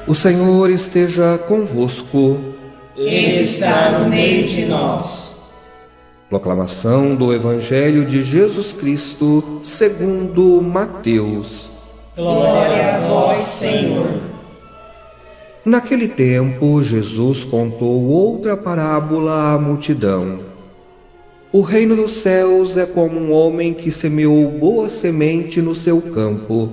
O Senhor esteja convosco. Ele está no meio de nós. Proclamação do Evangelho de Jesus Cristo segundo Mateus. Glória a vós, Senhor. Naquele tempo, Jesus contou outra parábola à multidão. O reino dos céus é como um homem que semeou boa semente no seu campo.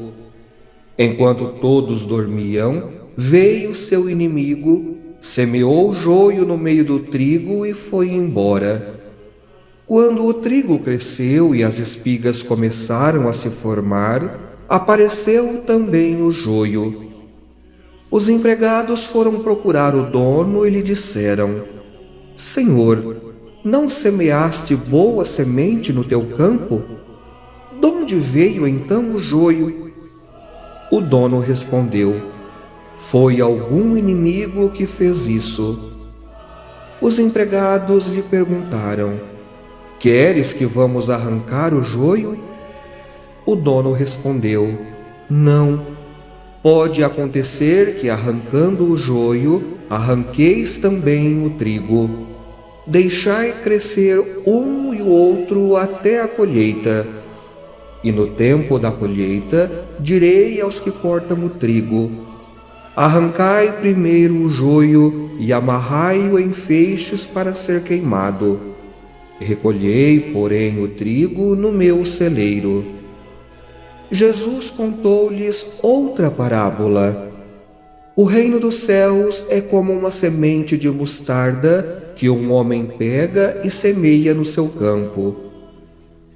Enquanto todos dormiam, veio seu inimigo, semeou joio no meio do trigo e foi embora. Quando o trigo cresceu e as espigas começaram a se formar, apareceu também o joio. Os empregados foram procurar o dono e lhe disseram: Senhor, não semeaste boa semente no teu campo? De onde veio então o joio? O dono respondeu: Foi algum inimigo que fez isso. Os empregados lhe perguntaram: Queres que vamos arrancar o joio? O dono respondeu: Não. Pode acontecer que, arrancando o joio, arranqueis também o trigo. Deixai crescer um e o outro até a colheita. E no tempo da colheita, direi aos que cortam o trigo: Arrancai primeiro o joio e amarrai-o em feixes para ser queimado. Recolhei, porém, o trigo no meu celeiro. Jesus contou-lhes outra parábola. O reino dos céus é como uma semente de mostarda que um homem pega e semeia no seu campo.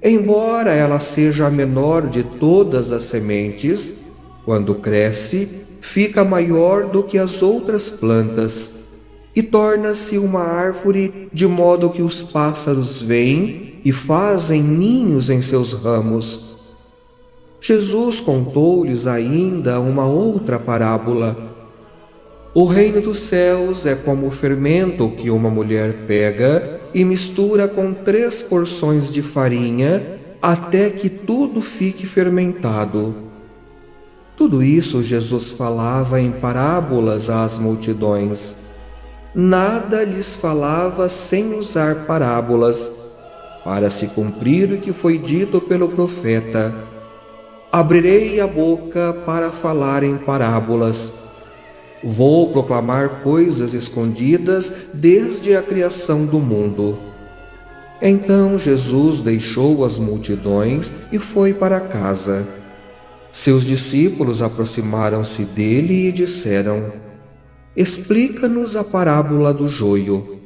Embora ela seja a menor de todas as sementes, quando cresce, fica maior do que as outras plantas e torna-se uma árvore, de modo que os pássaros vêm e fazem ninhos em seus ramos. Jesus contou-lhes ainda uma outra parábola. O reino dos céus é como o fermento que uma mulher pega e mistura com 3 porções de farinha até que tudo fique fermentado. Tudo isso Jesus falava em parábolas às multidões. Nada lhes falava sem usar parábolas, para se cumprir o que foi dito pelo profeta: Abrirei a boca para falar em parábolas. Vou proclamar coisas escondidas desde a criação do mundo. Então Jesus deixou as multidões e foi para casa. Seus discípulos aproximaram-se dele e disseram: Explica-nos a parábola do joio.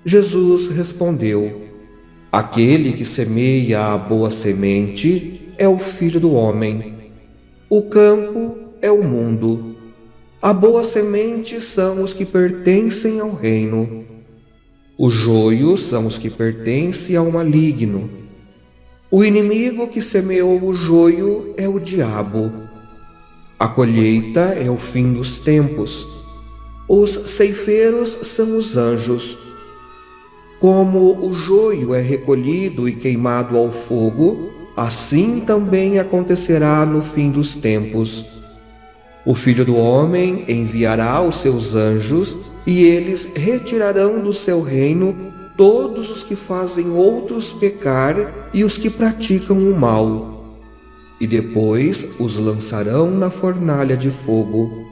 Jesus respondeu: Aquele que semeia a boa semente é o Filho do Homem. O campo é o mundo. A boa semente são os que pertencem ao reino. O joio são os que pertencem ao maligno. O inimigo que semeou o joio é o diabo. A colheita é o fim dos tempos. Os ceifeiros são os anjos. Como o joio é recolhido e queimado ao fogo, assim também acontecerá no fim dos tempos. O Filho do Homem enviará os seus anjos e eles retirarão do seu reino todos os que fazem outros pecar e os que praticam o mal. E depois os lançarão na fornalha de fogo.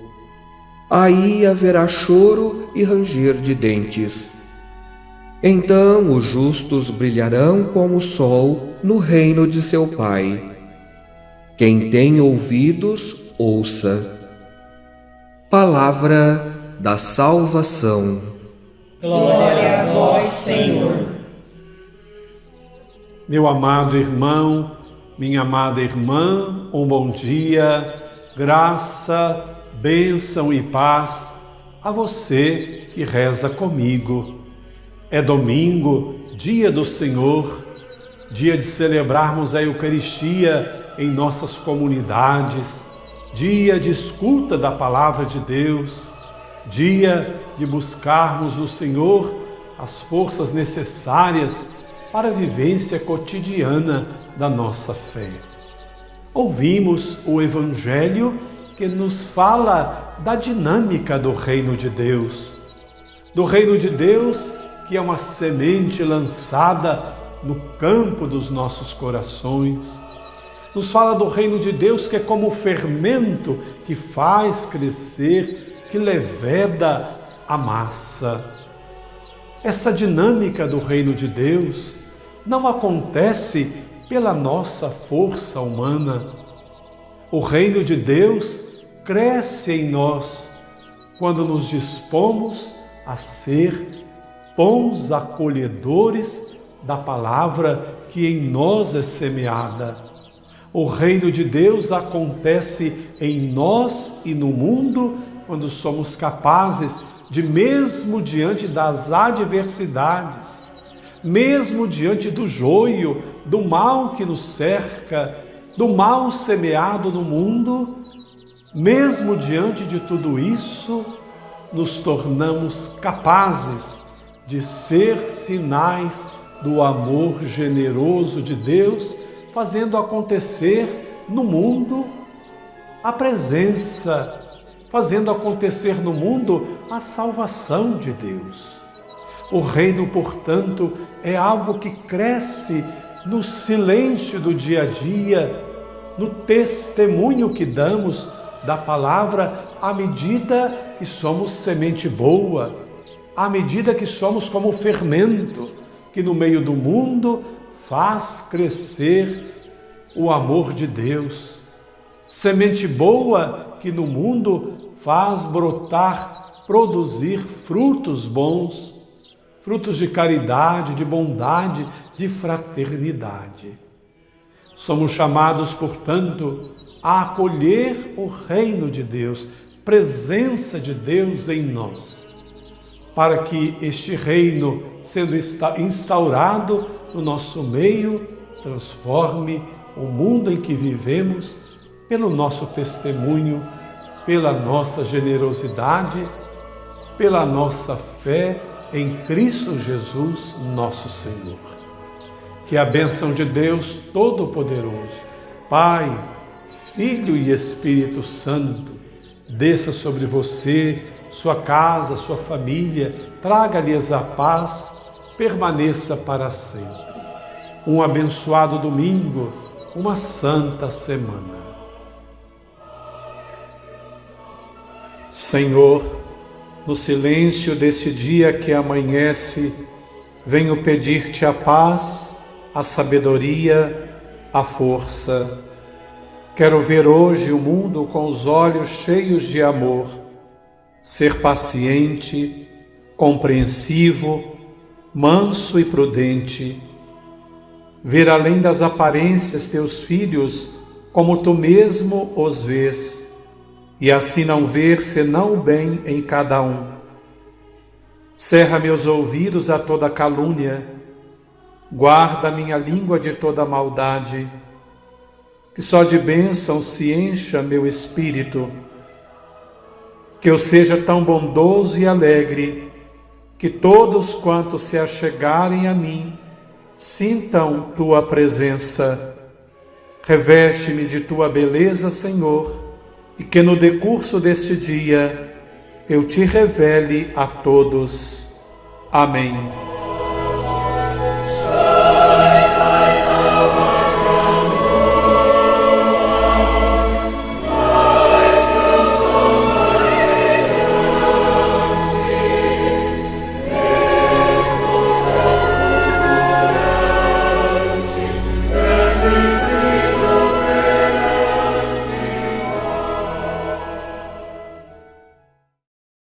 Aí haverá choro e ranger de dentes. Então os justos brilharão como o sol no reino de seu Pai. Quem tem ouvidos, ouça. Palavra da salvação. Glória a vós, Senhor. Meu amado irmão, minha amada irmã, um bom dia, graça, bênção e paz a você que reza comigo. É domingo, dia do Senhor, dia de celebrarmos a Eucaristia em nossas comunidades, dia de escuta da Palavra de Deus, dia de buscarmos no Senhor as forças necessárias para a vivência cotidiana da nossa fé. Ouvimos o Evangelho que nos fala da dinâmica do Reino de Deus. Do Reino de Deus, que é uma semente lançada no campo dos nossos corações. Nos fala do Reino de Deus, que é como o fermento que faz crescer, que leveda a massa. Essa dinâmica do Reino de Deus não acontece pela nossa força humana. O Reino de Deus cresce em nós quando nos dispomos a ser bons acolhedores da palavra que em nós é semeada. O Reino de Deus acontece em nós e no mundo quando somos capazes de, mesmo diante das adversidades, mesmo diante do joio, do mal que nos cerca, do mal semeado no mundo, mesmo diante de tudo isso, nos tornamos capazes de ser sinais do amor generoso de Deus, fazendo acontecer no mundo a presença, fazendo acontecer no mundo a salvação de Deus. O reino, portanto, é algo que cresce no silêncio do dia a dia, no testemunho que damos da palavra, à medida que somos semente boa, à medida que somos como fermento, que no meio do mundo faz crescer o amor de Deus. Semente boa que no mundo faz brotar, produzir frutos bons, frutos de caridade, de bondade, de fraternidade. Somos chamados, portanto, a acolher o reino de Deus, presença de Deus em nós, para que este reino, sendo instaurado no nosso meio, transforme o mundo em que vivemos pelo nosso testemunho, pela nossa generosidade, pela nossa fé em Cristo Jesus, nosso Senhor. Que a bênção de Deus Todo-Poderoso, Pai, Filho e Espírito Santo, desça sobre você, sua casa, sua família, traga-lhes a paz, permaneça para sempre. Um abençoado domingo, uma santa semana. Senhor, no silêncio desse dia que amanhece, venho pedir-te a paz, a sabedoria, a força. Quero ver hoje o mundo com os olhos cheios de amor, ser paciente, compreensivo, manso e prudente. Ver além das aparências teus filhos como tu mesmo os vês, e assim não ver senão o bem em cada um. Cerra meus ouvidos a toda calúnia, guarda minha língua de toda maldade, que só de bênção se encha meu espírito, que eu seja tão bondoso e alegre, que todos quantos se achegarem a mim, sintam tua presença. Reveste-me de tua beleza, Senhor, e que no decurso deste dia eu te revele a todos. Amém.